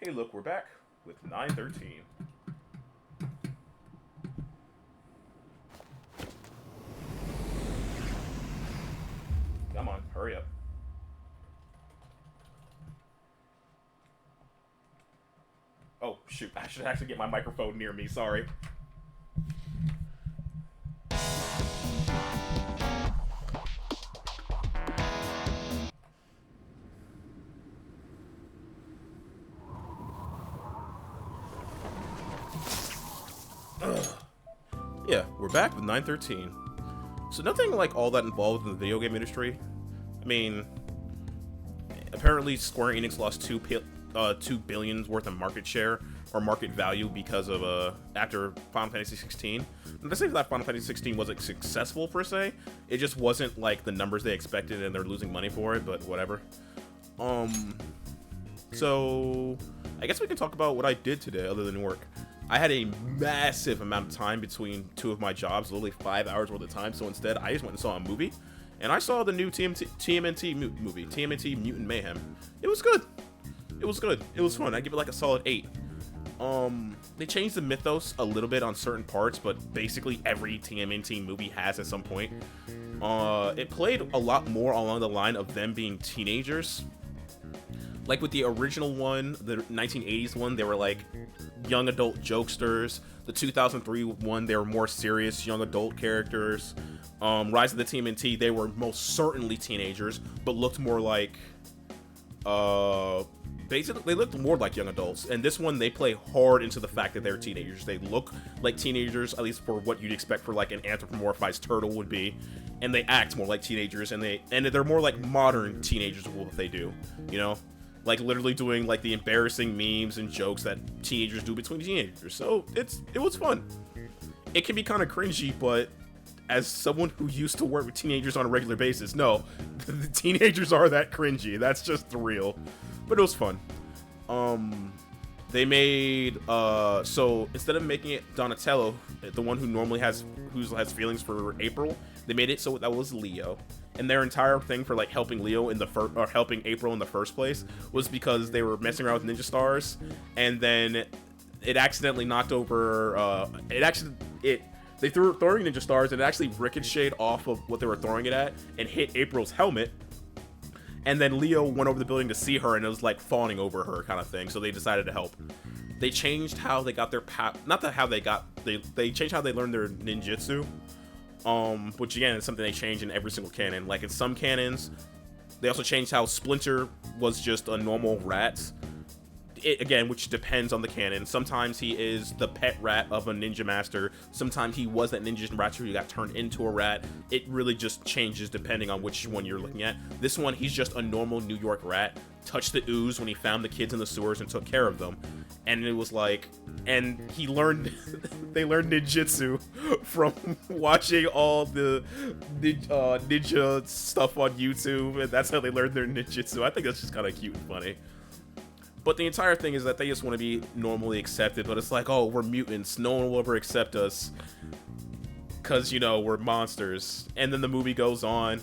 Hey, look, we're back with 913. Come on, hurry up. Oh, shoot, I should actually get my microphone near me, sorry. Yeah, we're back with 913. So nothing like all that involved in the video game industry. I mean, apparently Square Enix lost $2 billion worth of market share or market value because of after Final Fantasy 16. Not to say that Final Fantasy 16 wasn't successful per se, it just wasn't like the numbers they expected, and they're losing money for it. But whatever. So I guess we can talk about what I did today other than work. I had a massive amount of time between two of my jobs, literally 5 hours worth of time. So instead, I just went and saw a movie, and I saw the new TMNT movie, TMNT Mutant Mayhem. It was good. It was good. It was fun. I give it like a solid 8. They changed the mythos a little bit on certain parts, but basically every TMNT movie has at some point. It played a lot more along the line of them being teenagers. Like with the original one, the 1980s one, they were like young adult jokesters. The 2003 one, they were more serious young adult characters. Rise of the TMNT, they were most certainly teenagers, but looked more like basically they looked more like young adults. And this one, they play hard into the fact that they're teenagers. They look like teenagers, at least for what you'd expect for like an anthropomorphized turtle would be, and they act more like teenagers, and they're more like modern teenagers with what they do, you know, like literally doing like the embarrassing memes and jokes that teenagers do between teenagers. So it was fun. It can be kind of cringy, but as someone who used to work with teenagers on a regular basis, no, the teenagers are that cringy. That's just the real. But it was fun. They made so instead of making it Donatello, the one who normally has feelings for April, they made it so that was Leo. And their entire thing for like helping Leo in the helping April in the first place was because they were messing around with ninja stars, and then it accidentally knocked over. They threw throwing ninja stars, and it actually ricocheted off of what they were throwing it at and hit April's helmet. And then Leo went over the building to see her, and it was like fawning over her kind of thing. So they decided to help. They changed how they got their they changed how they learned their ninjutsu. Which again is something they change in every single canon. Like in some canons, they also changed how Splinter was just a normal rat. Again, which depends on the canon. Sometimes he is the pet rat of a ninja master. Sometimes he was that ninja rat who got turned into a rat. It really just changes depending on which one you're looking at. This one, he's just a normal New York rat. Touched the ooze when he found the kids in the sewers and took care of them. And it was like, and he learned, they learned ninjutsu from watching all the ninja stuff on YouTube, and that's how they learned their ninjutsu. I think that's just kind of cute and funny. But the entire thing is that they just want to be normally accepted, but it's like, oh, we're mutants, no one will ever accept us, because, you know, we're monsters. And then the movie goes on,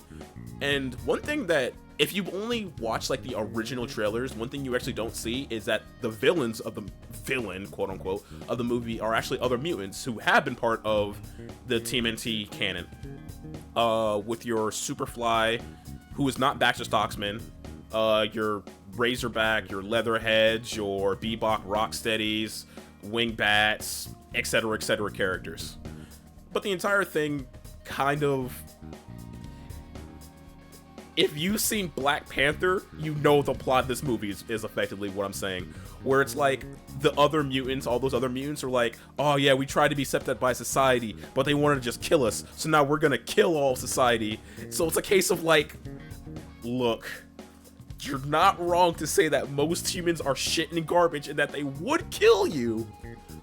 and one thing that, if you only watch like the original trailers, one thing you actually don't see is that the villains of the quote unquote, of the movie are actually other mutants who have been part of the TMNT canon. With your Superfly, who is not Baxter Stockman, your Razorback, your Leatherheads, your Bebop Rocksteadies, Wingbats, etc., etc. characters. But the entire thing kind of, if you've seen Black Panther, you know the plot of this movie is effectively what I'm saying. Where it's like, the other mutants, all those other mutants are like, oh yeah, we tried to be accepted by society, but they wanted to just kill us, so now we're gonna kill all society. So it's a case of like, look, you're not wrong to say that most humans are shit and garbage and that they would kill you,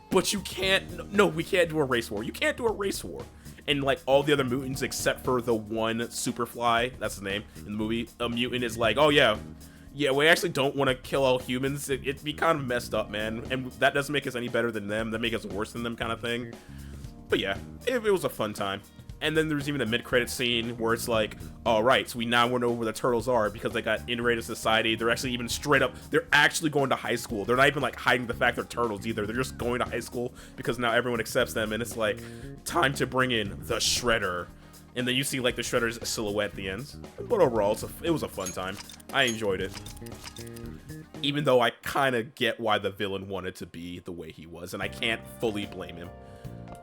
but you can't, no, we can't do a race war. You can't do a race war. And like all the other mutants except for the one Superfly, that's his name in the movie, a mutant is like, oh yeah, we actually don't want to kill all humans. It'd be kind of messed up, man. And that doesn't make us any better than them. That makes us worse than them kind of thing. But yeah, it was a fun time. And then there's even a mid-credit scene where it's like, all right, so we now know where the turtles are because they got integrated society. They're actually even straight up, they're actually going to high school. They're not even like hiding the fact they're turtles either. They're just going to high school because now everyone accepts them, and it's like time to bring in the Shredder. And then you see like the Shredder's silhouette at the end. But overall, it was a fun time. I enjoyed it. Even though I kind of get why the villain wanted to be the way he was, and I can't fully blame him.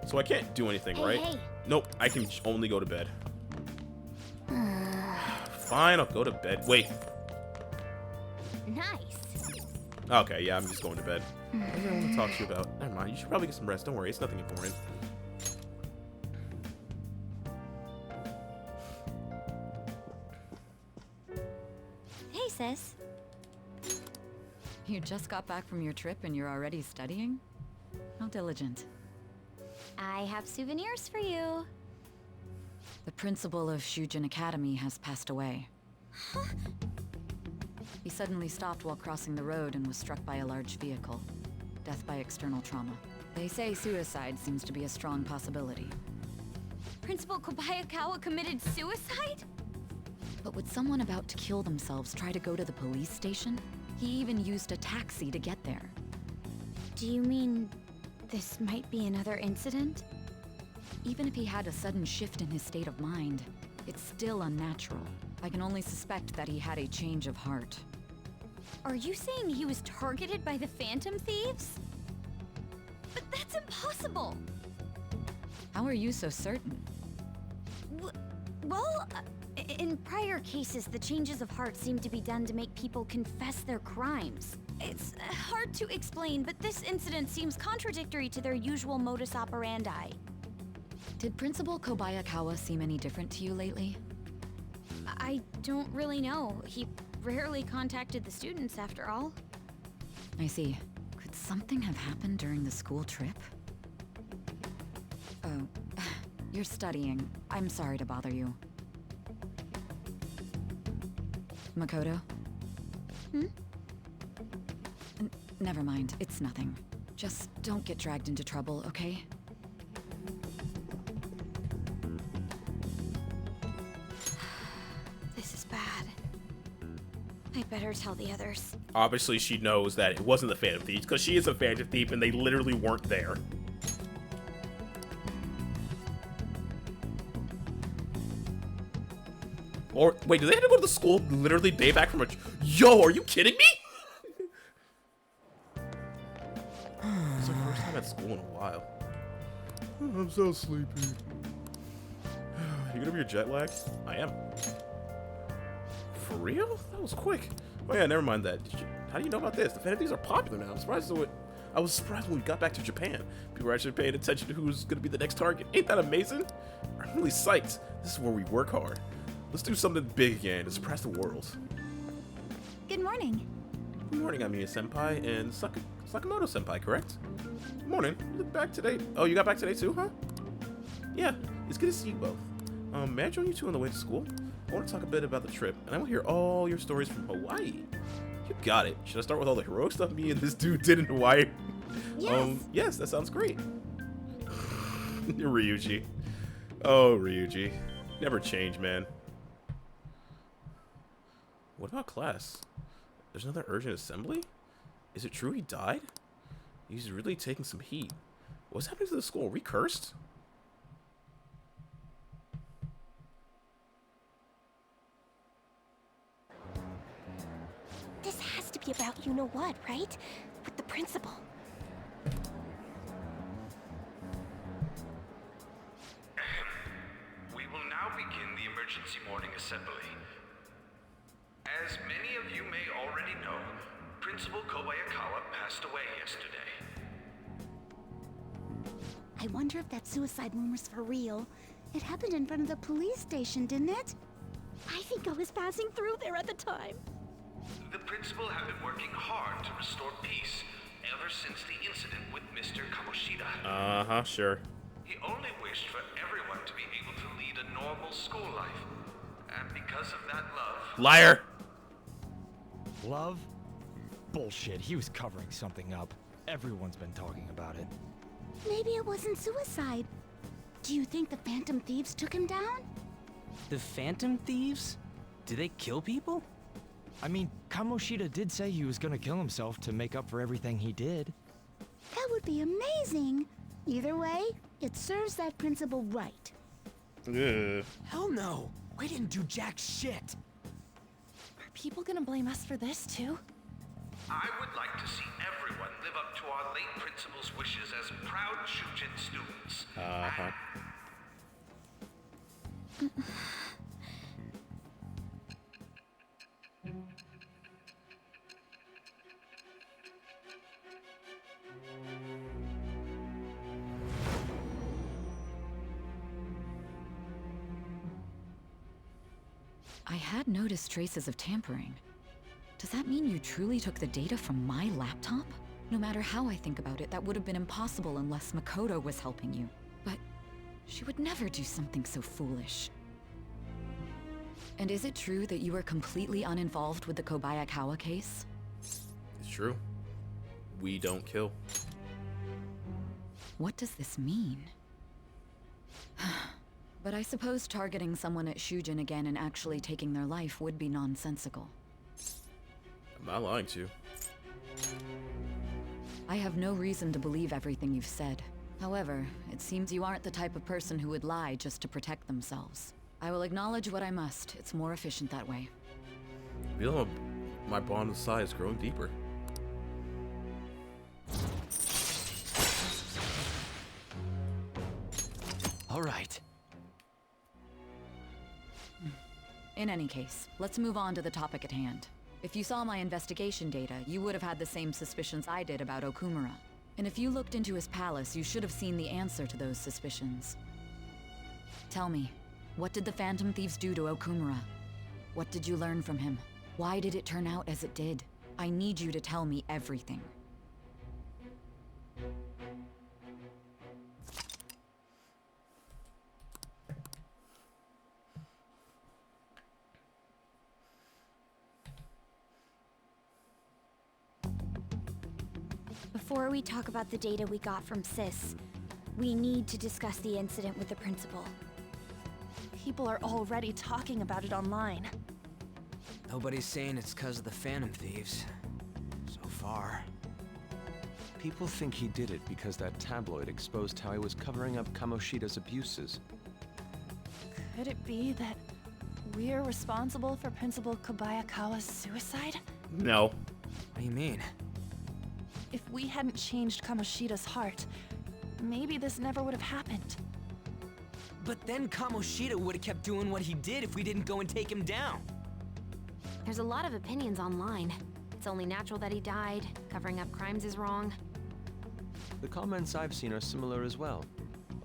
So I can't do anything, right? Hey. Nope, I can only go to bed. Fine, I'll go to bed. Wait. Nice. Okay, yeah, I'm just going to bed. What do I want to talk to you about? Never mind, you should probably get some rest. Don't worry, it's nothing important. Hey, sis. You just got back from your trip and you're already studying? How diligent. I have souvenirs for you. The principal of Shujin Academy has passed away. Huh? He suddenly stopped while crossing the road and was struck by a large vehicle. Death by external trauma. They say suicide seems to be a strong possibility. Principal Kobayakawa committed suicide? But would someone about to kill themselves try to go to the police station? He even used a taxi to get there. Do you mean this might be another incident? Even if he had a sudden shift in his state of mind, it's still unnatural. I can only suspect that he had a change of heart. Are you saying he was targeted by the Phantom Thieves? But that's impossible! How are you so certain? Well, in prior cases, the changes of heart seem to be done to make people confess their crimes. It's hard to explain, but this incident seems contradictory to their usual modus operandi. Did Principal Kobayakawa seem any different to you lately? I don't really know. He rarely contacted the students, after all. I see. Could something have happened during the school trip? Oh, you're studying. I'm sorry to bother you. Makoto? Never mind, it's nothing. Just don't get dragged into trouble, okay? This is bad. I better tell the others. Obviously, she knows that it wasn't the Phantom Thieves, because she is a Phantom Thief, and they literally weren't there. Or, wait, do they have to go to the school literally day back from a... Yo, are you kidding me? It's our first time at school in a while. I'm so sleepy. You good over your jet lag? I am. For real? That was quick. Oh yeah, never mind that. How do you know about this? The Phantom Thieves are popular now. I was surprised when we got back to Japan. People were actually paying attention to who's gonna be the next target. Ain't that amazing? I'm really psyched. This is where we work hard. Let's do something big again to surprise the world. Good morning. Good morning, I'm Senpai and Sakamoto Senpai, correct? Good morning. You look back today. Oh, you got back today too, huh? Yeah, it's good to see you both. May I join you two on the way to school? I want to talk a bit about the trip, and I want to hear all your stories from Hawaii. You got it. Should I start with all the heroic stuff me and this dude did in Hawaii? Yes. Yes, that sounds great. Ryuji. Oh, Ryuji. Never change, man. What about class? There's another urgent assembly? Is it true he died? He's really taking some heat. What's happening to the school? Are we cursed? This has to be about you-know-what, right? With the principal. We will now begin the emergency morning assembly. As many of you may already know, Principal Kobayakawa passed away yesterday. I wonder if that suicide rumor's for real. It happened in front of the police station, didn't it? I think I was passing through there at the time. The principal had been working hard to restore peace ever since the incident with Mr. Kamoshida. Uh-huh, sure. He only wished for everyone to be able to lead a normal school life. And because of that love... Liar! Love? Bullshit, he was covering something up. Everyone's been talking about it. Maybe it wasn't suicide. Do you think the Phantom Thieves took him down? The Phantom Thieves? Do they kill people? I mean, Kamoshida did say he was gonna kill himself to make up for everything he did. That would be amazing. Either way, it serves that principal right. Ugh. Hell no! We didn't do jack shit! Are people gonna blame us for this too? I would like to see everyone live up to our late principal's wishes as proud Shujin students. Uh-huh. I had noticed traces of tampering. Does that mean you truly took the data from my laptop? No matter how I think about it, that would have been impossible unless Makoto was helping you. But she would never do something so foolish. And is it true that you were completely uninvolved with the Kobayakawa case? It's true. We don't kill. What does this mean? But I suppose targeting someone at Shujin again and actually taking their life would be nonsensical. I'm not lying to you. I have no reason to believe everything you've said. However, it seems you aren't the type of person who would lie just to protect themselves. I will acknowledge what I must. It's more efficient that way. I feel like my bond with Sai is growing deeper. All right. In any case, let's move on to the topic at hand. If you saw my investigation data, you would have had the same suspicions I did about Okumura. And if you looked into his palace, you should have seen the answer to those suspicions. Tell me, what did the Phantom Thieves do to Okumura? What did you learn from him? Why did it turn out as it did? I need you to tell me everything. Before we talk about the data we got from Sis, we need to discuss the incident with the principal. People are already talking about it online. Nobody's saying it's because of the Phantom Thieves. So far. People think he did it because that tabloid exposed how he was covering up Kamoshida's abuses. Could it be that we're responsible for Principal Kobayakawa's suicide? No. What do you mean? If we hadn't changed Kamoshida's heart, maybe this never would have happened. But then Kamoshida would have kept doing what he did if we didn't go and take him down. There's a lot of opinions online. It's only natural that he died. Covering up crimes is wrong. The comments I've seen are similar as well.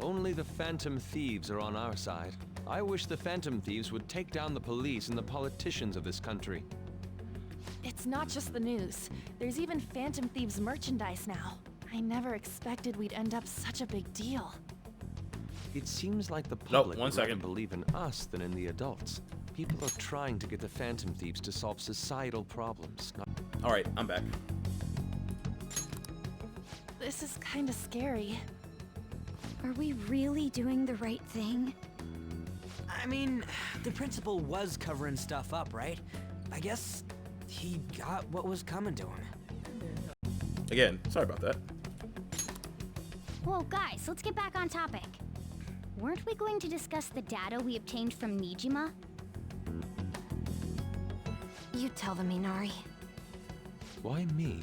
Only the Phantom Thieves are on our side. I wish the Phantom Thieves would take down the police and the politicians of this country. It's not just the news. There's even Phantom Thieves merchandise now. I never expected we'd end up such a big deal. It seems like the public one would rather second. believe in us than in the adults. People are trying to get the Phantom Thieves to solve societal problems. Alright, I'm back. This is kinda scary. Are we really doing the right thing? I mean, the principal was covering stuff up, right? I guess he got what was coming to him. Again, sorry about that. Whoa, guys, let's get back on topic. Weren't we going to discuss the data we obtained from Nijima? You tell them, Minari. Why me?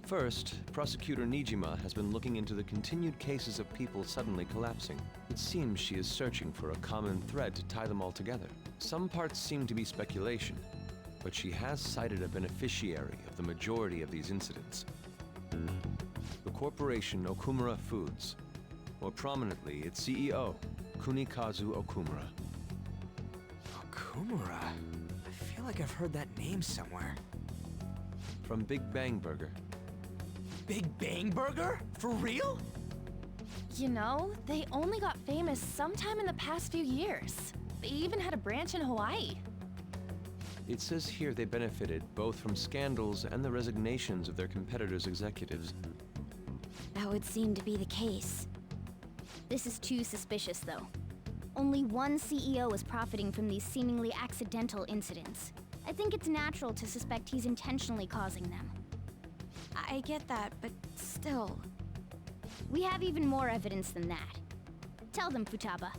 First, Prosecutor Nijima has been looking into the continued cases of people suddenly collapsing. It seems she is searching for a common thread to tie them all together. Some parts seem to be speculation, but she has cited a beneficiary of the majority of these incidents. The corporation Okumura Foods. More prominently, its CEO, Kunikazu Okumura. Okumura? I feel like I've heard that name somewhere. From Big Bang Burger. Big Bang Burger? For real? You know, they only got famous sometime in the past few years. They even had a branch in Hawaii. It says here they benefited both from scandals and the resignations of their competitors' executives. That would seem to be the case. This is too suspicious, though. Only one CEO is profiting from these seemingly accidental incidents. I think it's natural to suspect he's intentionally causing them. I get that, but still. We have even more evidence than that. Tell them, Futaba.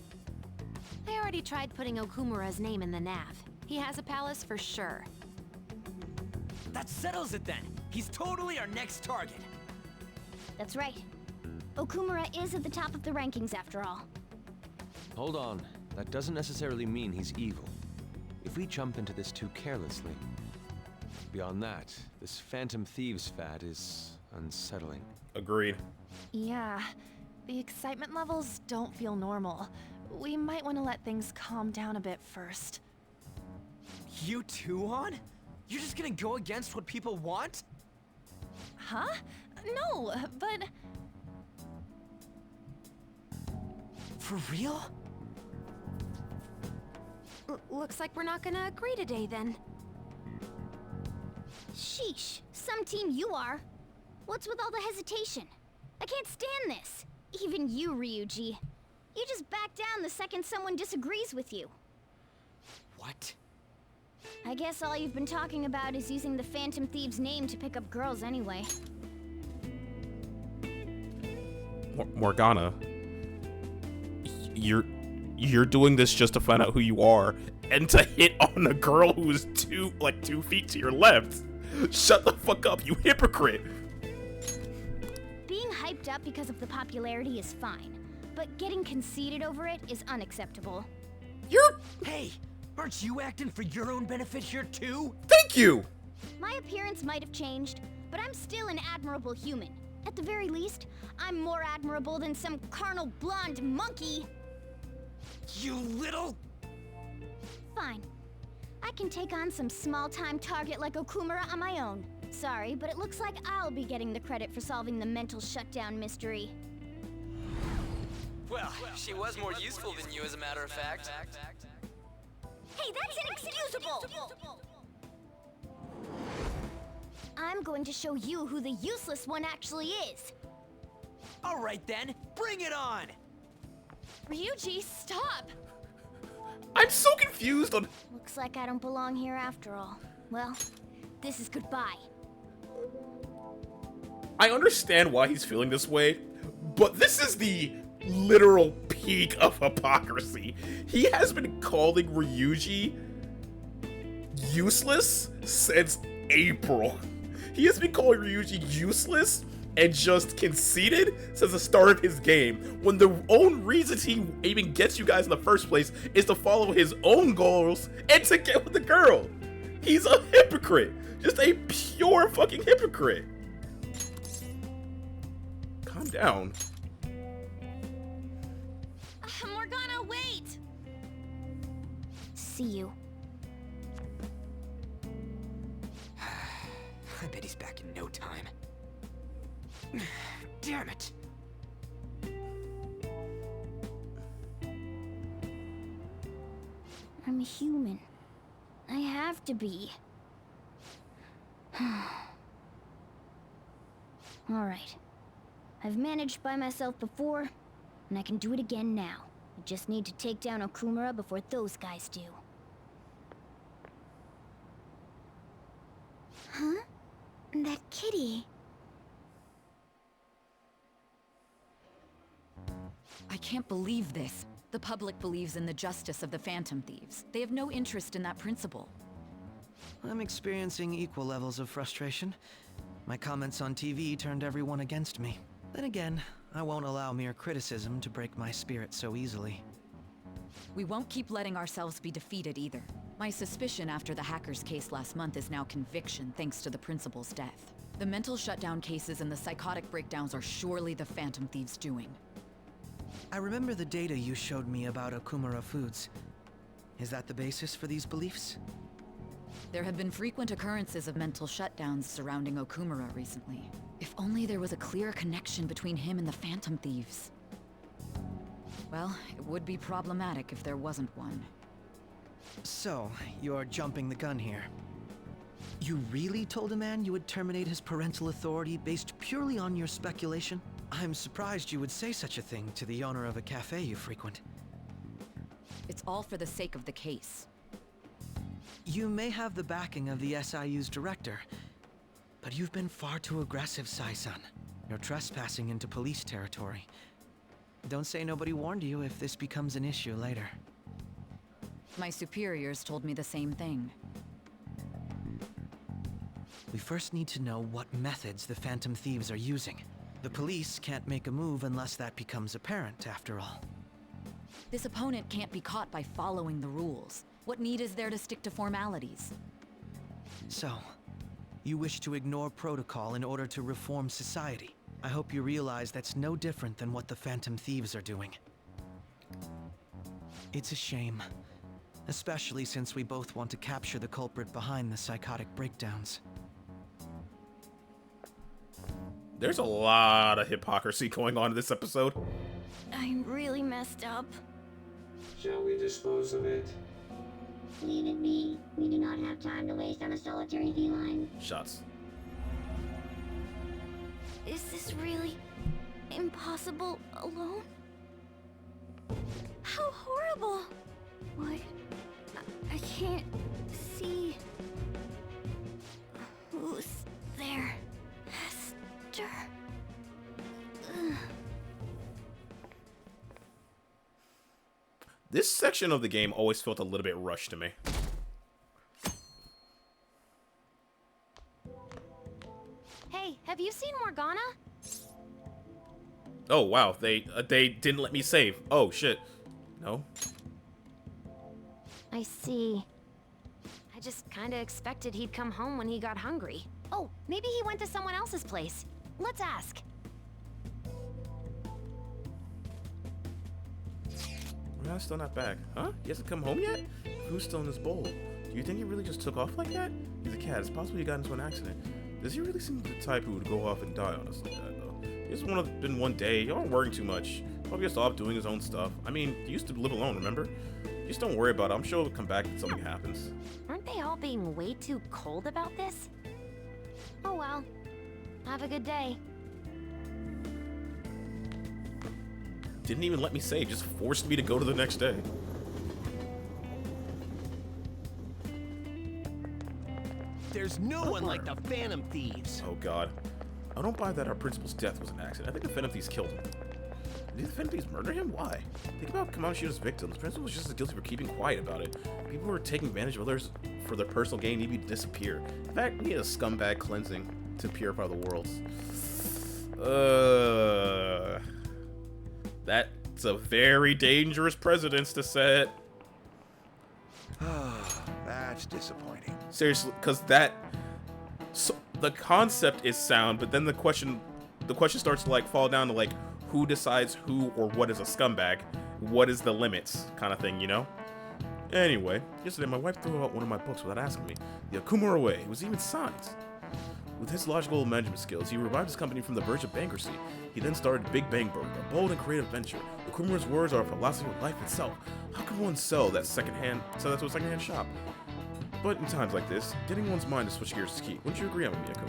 They already tried putting Okumura's name in the nav. He has a palace for sure. That settles it then. He's totally our next target. That's right. Okumura is at the top of the rankings after all. Hold on. That doesn't necessarily mean he's evil. If we jump into this too carelessly. Beyond that, this Phantom Thieves fad is unsettling. Agreed. Yeah, the excitement levels don't feel normal. We might want to let things calm down a bit first. You too, On? You're just gonna go against what people want? Huh? No, but... For real? Looks like we're not gonna agree today then. Sheesh, some team you are. What's with all the hesitation? I can't stand this. Even you, Ryuji. You just back down the second someone disagrees with you. What? I guess all you've been talking about is using the Phantom Thieves' name to pick up girls anyway. Morgana, you're doing this just to find out who you are and to hit on a girl who is 2 feet to your left. Shut the fuck up, you hypocrite. Being hyped up because of the popularity is fine, but getting conceited over it is unacceptable. Hey, aren't you acting for your own benefit here too? Thank you! My appearance might have changed, but I'm still an admirable human. At the very least, I'm more admirable than some carnal blonde monkey. You little... Fine. I can take on some small-time target like Okumura on my own. Sorry, but it looks like I'll be getting the credit for solving the mental shutdown mystery. Well, she was more useful than you, as a matter of fact. Hey, that's inexcusable! I'm going to show you who the useless one actually is. All right then, bring it on! Ryuji, stop! I'm so confused on... Looks like I don't belong here after all. Well, this is goodbye. I understand why he's feeling this way, but this is the literal peak of hypocrisy. He has been calling Ryuji useless since April. He has been calling Ryuji useless and just conceited since the start of his game, when the own reasons he even gets you guys in the first place is to follow his own goals and to get with the girl. He's a hypocrite. Just a pure fucking hypocrite. Calm down. Morgana, wait! See you. I bet he's back in no time. Damn it! I'm a human. I have to be. Alright. I've managed by myself before, and I can do it again now. I just need to take down Okumura before those guys do. Huh? That kitty. I can't believe this. The public believes in the justice of the Phantom Thieves. They have no interest in that principle. I'm experiencing equal levels of frustration. My comments on TV turned everyone against me. Then again, I won't allow mere criticism to break my spirit so easily. We won't keep letting ourselves be defeated either. My suspicion after the hackers case last month is now conviction thanks to the principal's death. The mental shutdown cases and the psychotic breakdowns are surely the Phantom Thieves' doing. I remember the data you showed me about Okumura Foods. Is that the basis for these beliefs? There have been frequent occurrences of mental shutdowns surrounding Okumura recently. If only there was a clear connection between him and the Phantom Thieves. Well, it would be problematic if there wasn't one. So, you're jumping the gun here. You really told a man you would terminate his parental authority based purely on your speculation? I'm surprised you would say such a thing to the owner of a cafe you frequent. It's all for the sake of the case. You may have the backing of the SIU's director, but you've been far too aggressive, Sai-san. You're trespassing into police territory. Don't say nobody warned you if this becomes an issue later. My superiors told me the same thing. We first need to know what methods the Phantom Thieves are using. The police can't make a move unless that becomes apparent, after all. This opponent can't be caught by following the rules. What need is there to stick to formalities? So, you wish to ignore protocol in order to reform society. I hope you realize that's no different than what the Phantom Thieves are doing. It's a shame. Especially since we both want to capture the culprit behind the psychotic breakdowns. There's a lot of hypocrisy going on in this episode. I'm really messed up. Shall we dispose of it? Leave it be. We do not have time to waste on a solitary feline. Shots. Is this really impossible alone? How horrible! What? I can't see. Who's there? Hester. Ugh. This section of the game always felt a little bit rushed to me. Hey, have you seen Morgana? Oh wow, they didn't let me save. Oh shit. No. I see. I just kinda expected he'd come home when he got hungry. Oh, maybe he went to someone else's place. Let's ask. Morgana's still not back. Huh? He hasn't come home yet? Who's still in his bowl? Do you think he really just took off like that? He's a cat. It's possible he got into an accident. Does he really seem the type who would go off and die on us like that, though? It's been one day. Y'all aren't worrying too much. Probably just off doing his own stuff. I mean, he used to live alone, remember? Just don't worry about it. I'm sure he'll come back if something happens. Aren't they all being way too cold about this? Oh well. Have a good day. Didn't even let me save. Just forced me to go to the next day. There's no one like the Phantom Thieves. Oh god. I don't buy that our principal's death was an accident. I think the Phantom Thieves killed him. Did the Phantom Thieves murder him? Why? Think about Kamoshida's victims. The principal was just as guilty for keeping quiet about it. People who are taking advantage of others for their personal gain need to disappear. In fact, we need a scumbag cleansing to purify the world. That's a very dangerous precedence to set. That's disappointing. Seriously, because the concept is sound, but then the question starts to like fall down to like who decides who or what is a scumbag, what is the limits kind of thing, you know? Anyway, yesterday my wife threw out one of my books without asking me. The Okumura Way. It was even signed. With his logical management skills, he revived his company from the verge of bankruptcy. He then started Big Bang Burger, a bold and creative venture. Okumura's words are a philosophy of life itself. How could one sell that to a secondhand shop? But in times like this, getting one's mind to switch gears is key. Wouldn't you agree on me, Miyako?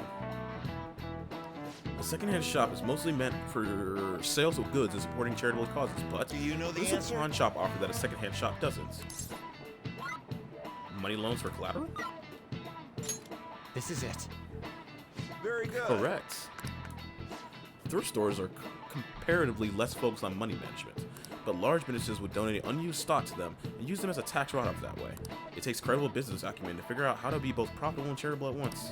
A secondhand shop is mostly meant for sales of goods and supporting charitable causes, but do you know the there's answer? A pawn shop offer that a secondhand shop doesn't. Money loans for collateral? This is it. Very good. Correct. Thrift stores are comparatively less focused on money management, but large businesses would donate unused stock to them and use them as a tax write-off that way. It takes credible business acumen to figure out how to be both profitable and charitable at once.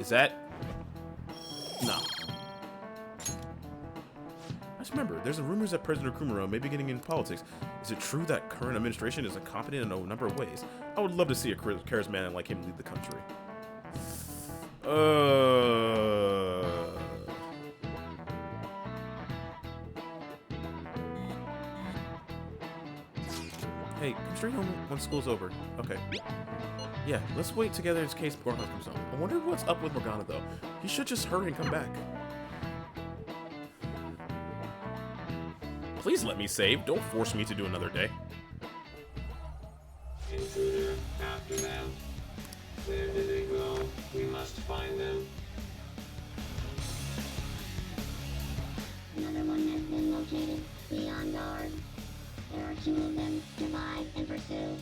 Is that? No. Just remember, there's rumors that President Okumura may be getting into politics. Is it true that current administration is incompetent in a number of ways? I would love to see a charismatic man like him lead the country. Hey, come straight home when school's over. Okay. Yeah, let's wait together in case Morgana comes home. I wonder what's up with Morgana, though. He should just hurry and come back. Please let me save. Don't force me to do another day. Intruder, aftermath. Where did they go? We must find them. Another one has been located. Be on guard. There are 2 of them. Divide and pursue.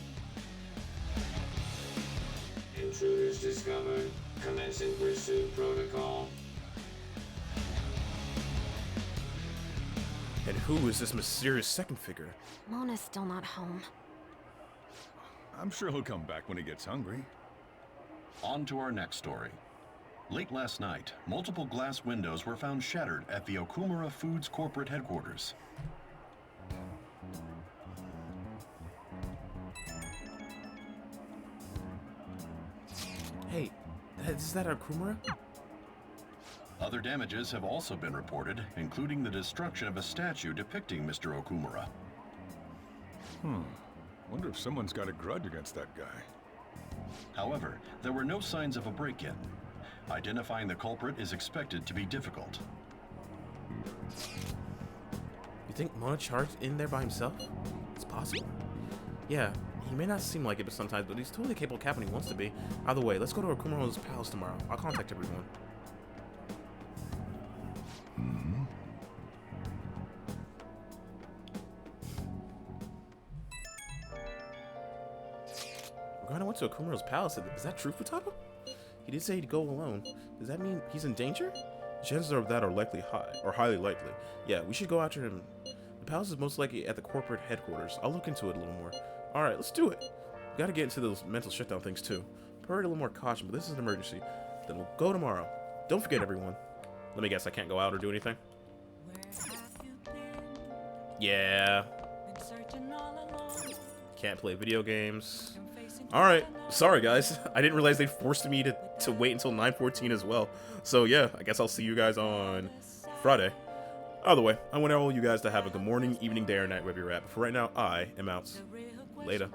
Intruders discovered. Commencing pursuit protocol. And who is this mysterious second figure? Mona's still not home. I'm sure he'll come back when he gets hungry. On to our next story. Late last night, multiple glass windows were found shattered at the Okumura Foods corporate headquarters. Hey, is that Okumura? Other damages have also been reported, including the destruction of a statue depicting Mr. Okumura. Wonder if someone's got a grudge against that guy. However, there were no signs of a break-in. Identifying the culprit is expected to be difficult. You think Mona charged in there by himself? It's possible. Yeah, he may not seem like it sometimes, but he's totally capable of capping he wants to be. Either way, let's go to Okumura's palace tomorrow. I'll contact everyone. Morgana went to Okumura's palace. Is that true, Futaba? He did say he'd go alone. Does that mean he's in danger? The chances of that are likely high, or highly likely. Yeah, we should go after him. The palace is most likely at the corporate headquarters. I'll look into it a little more. Alright, let's do it. We gotta get into those mental shutdown things too. Probably a little more caution, but this is an emergency. Then we'll go tomorrow. Don't forget, everyone. Let me guess, I can't go out or do anything? Yeah. Can't play video games. Alright, sorry guys. I didn't realize they forced me to wait until 9:14 as well. So yeah, I guess I'll see you guys on Friday. Either way, I want all you guys to have a good morning, evening, day, or night wherever you're at. But for right now, I am out. Later.